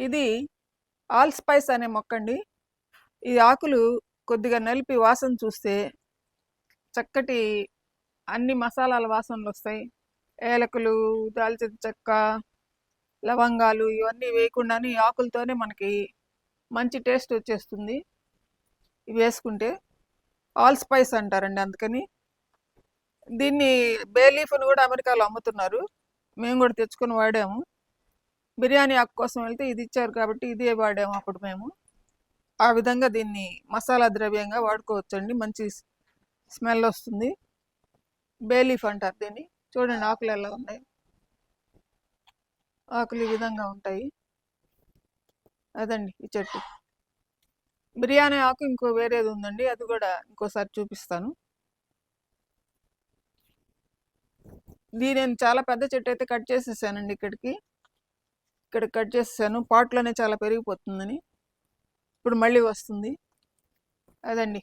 ఇది all spice అనే మొక్కండి. ఈ ఆకులు కొద్దిగా నలిపి వాసన చూస్తే చక్కటి అన్ని మసాలాల వాసనలు వస్తాయి. ఏలకులు, దాల్చిన చెక్క, లవంగాలు ఇవన్నీ వేయకుండానే ఈ ఆకులతోనే మనకి మంచి టేస్ట్ వచ్చేస్తుంది. ఇవి వేసుకుంటే ఆల్ స్పైస్ అంటారండి. అందుకని దీన్ని బే లీఫ్ అని కూడా అమెరికాలో అమ్ముతున్నారు. మేము కూడా తెచ్చుకొని వాడాము. బిర్యానీ ఆకు కోసం వెళ్తే ఇది ఇచ్చారు కాబట్టి ఇదే వాడాము అప్పుడు మేము. ఆ విధంగా దీన్ని మసాలా ద్రవ్యంగా వాడుకోవచ్చండి. మంచి స్మెల్ వస్తుంది. బే లీఫ్ అంటారు దీన్ని. చూడండి ఆకులు ఎలా ఉన్నాయి. ఆకులు ఈ విధంగా ఉంటాయి. అదండి ఈ చెట్టు. బిర్యానీ ఆకు ఇంకో వేరేది ఉందండి, అది కూడా ఇంకోసారి చూపిస్తాను. నేను చాలా పెద్ద చెట్టు అయితే కట్ చేసేసానండి. ఇక్కడ కట్ చేసేసాను. పాట్లోనే చాలా పెరిగిపోతుందని. ఇప్పుడు మళ్ళీ వస్తుంది. అదండి.